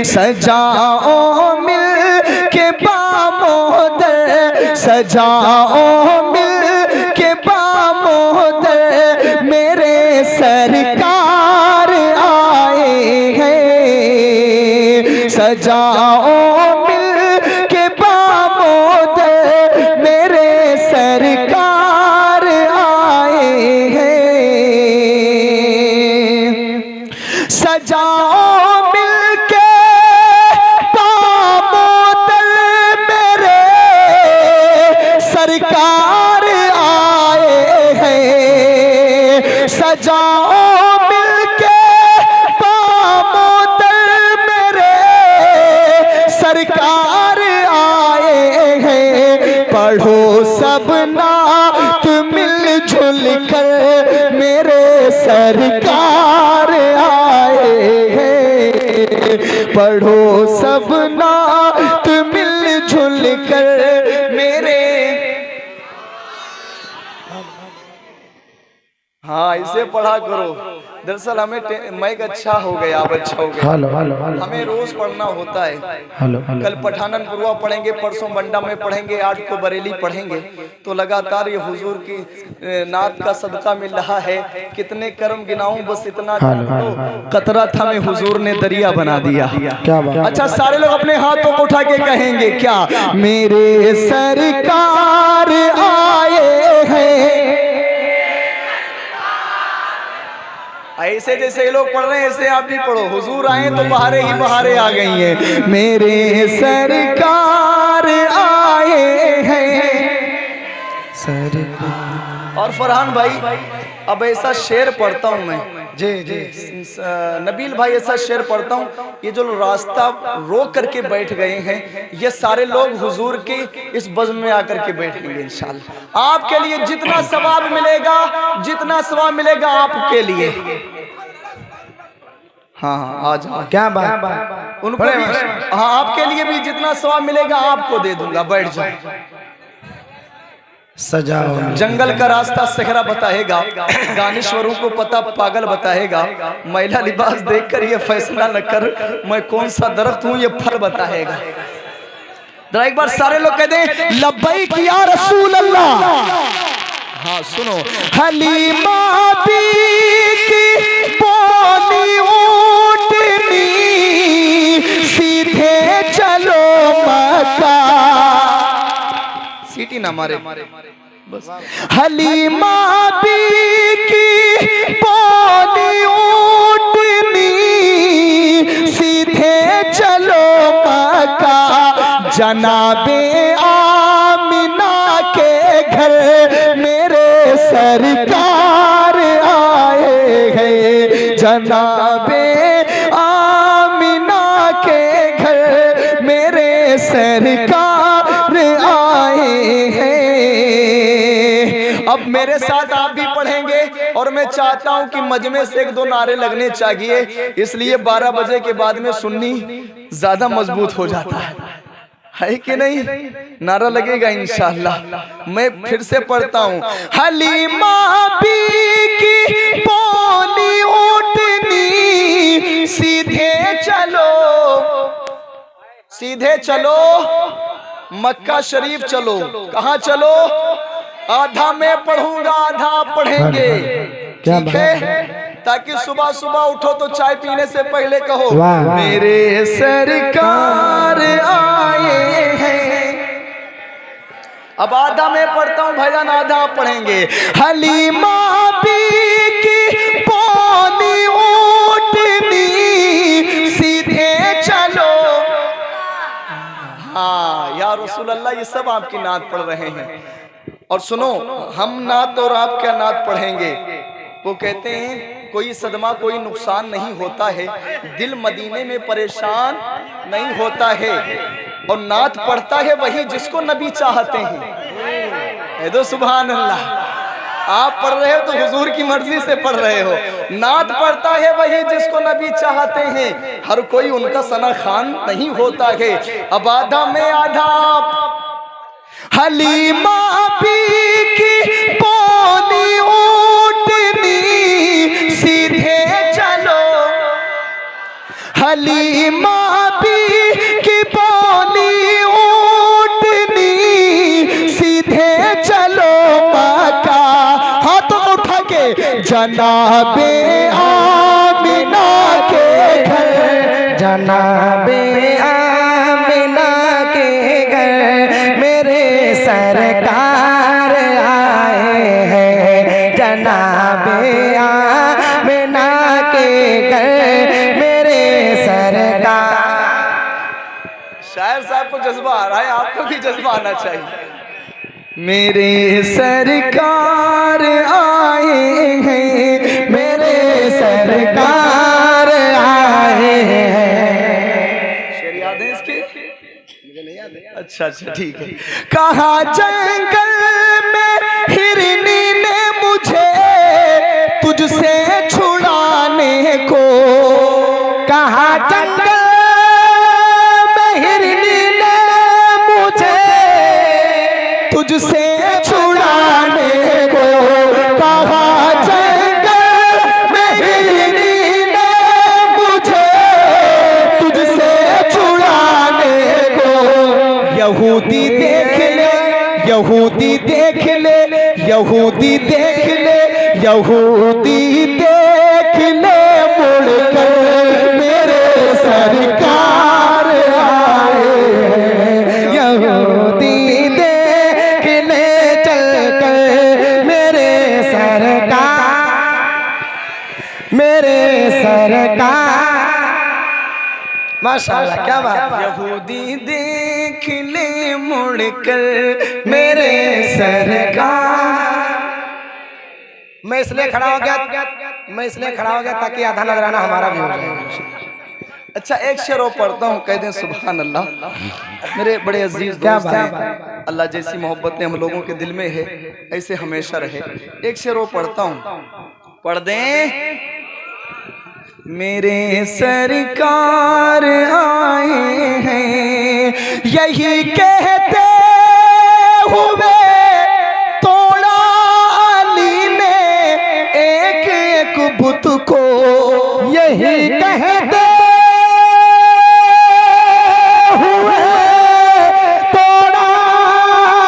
सजाओ मिल के बामोदर, सजाओ मिल के बामोदर, मेरे सरकार आए हैं। सजाओ मिल के बामोदर, मेरे सरकार आए हैं। सजाओ मिल के बामोदर, मेरे सरकार आए हैं। सजाओ मिल के बामोदर, मेरे सरकार आए हैं। पढ़ो सब नात मिलजुल कर, मेरे सरकार आए हैं। पढ़ो सब नात मिलजुल कर, मेरे। हाँ, इसे पढ़ा करो। दरअसल हमें माइक अच्छा हो गया, अब अच्छा हो गया। हमें रोज पढ़ना होता है। कल पठाननपुरवा पढ़ेंगे, परसों बंडा में पढ़ेंगे, 8 को बरेली पढ़ेंगे। तो लगातार ये हुजूर की नात का सदका मिल रहा है। कितने कर्म गिनाऊं, बस इतना कतरा था में हुजूर ने दरिया बना दिया। क्या बात। अच्छा, सारे लोग अपने हाथों को उठा के कहेंगे क्या? मेरे सरकार आए हैं। ऐसे जैसे ये लोग पढ़ रहे हैं, ऐसे आप भी पढ़ो। हुजूर आए तो बहारे ही बहारे आ गई हैं। मेरे सरकार आए हैं। सरकार। और फरहान भाई, अब ऐसा शेर पढ़ता हूँ मैं। जी जी नबील भाई, ऐसा शेर पढ़ता हूँ। ये जो रास्ता रोक करके बैठ गए हैं, ये सारे लोग हुजूर के इस बज़्म में आकर के बैठेंगे इंशाअल्लाह। आपके लिए जितना सवाब मिलेगा, जितना सवाब मिलेगा आपके लिए। हाँ, आज क्या बात। उनको भी, हाँ, आपके लिए भी जितना सवाब मिलेगा आपको दे दूंगा। बैठ जाओ। सजाओ। जंगल का रास्ता सहरा बताएगा, दानिश्वरों को पता पागल बताएगा। मैला लिबास देखकर ये फैसला न कर, मैं कौन सा दरख्त हूँ ये फल बताएगा। जरा एक बार सारे लोग कह दें लब्बैक या रसूल अल्लाह। हाँ सुनो। हलीमा की बोली ऊँटनी, सीधे चलो मक्का। सीटी ना मारे बस। हलीमा की बोली ऊँटनी, सीधे चलो मक्का। जनाबे आमिना के घर, मेरे सरकार आए हैं। जनाबे आमिना के घर, मेरे सरकार आए हैं। अब मेरे साथ आप भी पढ़ेंगे, और मैं चाहता हूं कि मजमे से 1-2 नारे लगने चाहिए। इसलिए 12 बजे के बाद में सुन्नी ज्यादा मजबूत हो जाता है कि नहीं? नारा लगेगा इंशाअल्लाह। मैं फिर से पढ़ता हूँ। हलीमा बी की बोली ऊँटनी, सीधे चलो, सीधे चलो मक्का शरीफ चलो। कहाँ चलो? आधा मैं पढ़ूंगा, आधा पढ़ेंगे, ठीक है? ताकि सुबह सुबह उठो तो चाय पीने से पहले कहो मेरे सरकार आए हैं। अब आधा मैं पढ़ता हूँ भाईजान, आधा आप पढ़ेंगे। हलीमा बी की बोली ऊँटनी, सीधे चलो। हाँ या रसूल अल्लाह, ये सब आपकी नात पढ़ रहे हैं। और सुनो, हम नात और आप क्या नात पढ़ेंगे? वो कहते हैं कोई सदमा कोई नुकसान नहीं होता है, दिल मदीने में परेशान नहीं होता है। और नात पढ़ता है वही जिसको नबी चाहते हैं। तो सुभान अल्लाह, आप पढ़ रहे हो तो हुजूर की मर्जी से पढ़ रहे हो। नात पढ़ता है वही जिसको नबी चाहते हैं। हर कोई उनका सना खान नहीं होता है। अब आधा में आधा आप। हलीमा बी की बोली ऊँटनी, सीधे चलो। हलीमा जनाबे आमिना के घर, जनाबे आमिना के घर मेरे सरकार आए हैं, जनाबे आमिना के घर मेरे सरकार। शायर साहब को जज्बा आ रहा है, आपको भी जज्बा आना चाहिए। मेरे सरकार आए हैं, मेरे सरकार आए हैं। शेर याद है इसके? मुझे नहीं याद है। अच्छा ठीक है। कहा जंगल में हिरनी ने मुझे तुझसे छुड़ाने को, कहा जंगल तुझसे छुड़ाने को, कहा जंगल में हिरनी ने मुझे तुझसे छुड़ाने को। यहूदी देख ले, यहूदी देख ले, यहूदी देख ले, यहूदी देख ले मुड़कर मेरे सरकार आए हैं, यहूदी मेरे सरकार। माशाअल्लाह, क्या बात। यहूदी देख ले मुड़कर मेरे सरकार। मैं इसलिए खड़ा हो गया ताकि आधा नजराना हमारा भी हो जाए। अच्छा, एक शेर और पढ़ता हूँ, कह दें सुभान अल्लाह। मेरे बड़े अजीज दोस्त हैं, अल्लाह जैसी मोहब्बतें हम लोगों के दिल में है, ऐसे हमेशा रहे। एक शेर और पढ़ता हूँ, पढ़ दें। मेरे सरकार आए हैं, यही कहते हुए तोड़ा अली ने एक एक बुत को, यही कहते हुए तोड़ा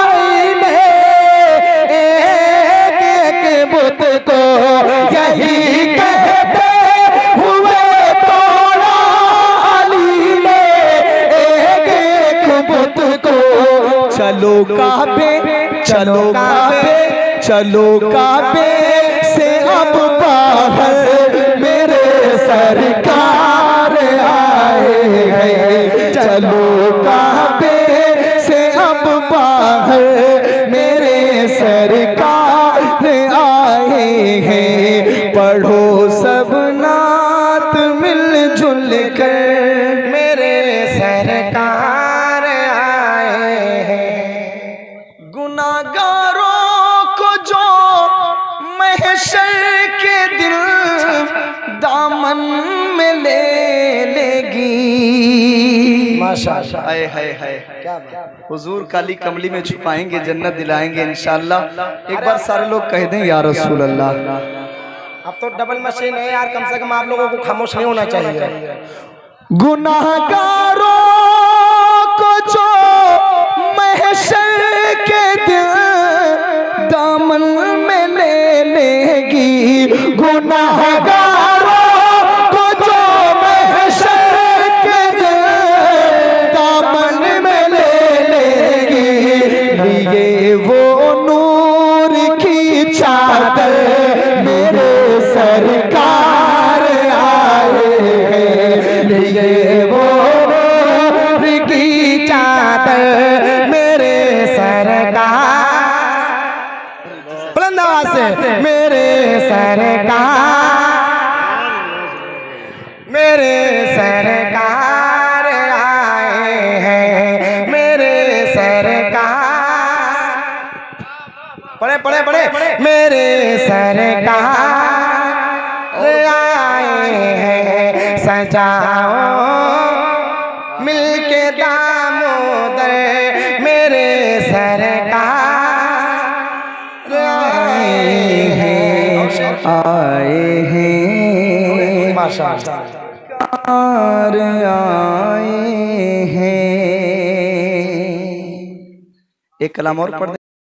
अली ने एक एक बुत को, यही कहते हुए तोड़ा अली ने एक एक बुत को। चलो काबे, चलो काबे, चलो काबे से अब बाहर मेरे सरकार आए हैं, चलो काबे से अब बाहर मेरे सरकार आए हैं। पढ़ो सब नात मिलजुल कर मेरे सरकार आए हैं। गुनाहगारों को जो महशर के दिन दामन में ले लेगी। माशाअल्लाह, हाय हाय हाय, क्या बात। हुजूर काली कमली में छुपाएंगे, जन्नत दिलाएंगे इंशाअल्लाह। एक बार सारे लोग कह दें या रसूल अल्लाह। अब तो डबल मशीन है यार, कम से कम आप लोगों को खामोश नहीं होना चाहिए। गुनाहगारों को जो महशर के दिन दामन में ले लेगी, गुनाहगारों को जो महशर के दिन दामन में ले लेगी, लिए वो नूर की चादर मेरे सरकार आए हैं, लिए वो नूर की चादर मेरे सरकार। बुलंद आवाज से मेरे सरकार, मेरे सरकार आए हैं, मेरे सरकार। पढ़े पढ़े पढ़े, मेरे सरकार आए हैं, सजाओ मिलके दामोदर मेरे सरकार आए हैं, माशाअल्लाह आए हैं। एक कलाम और पढ़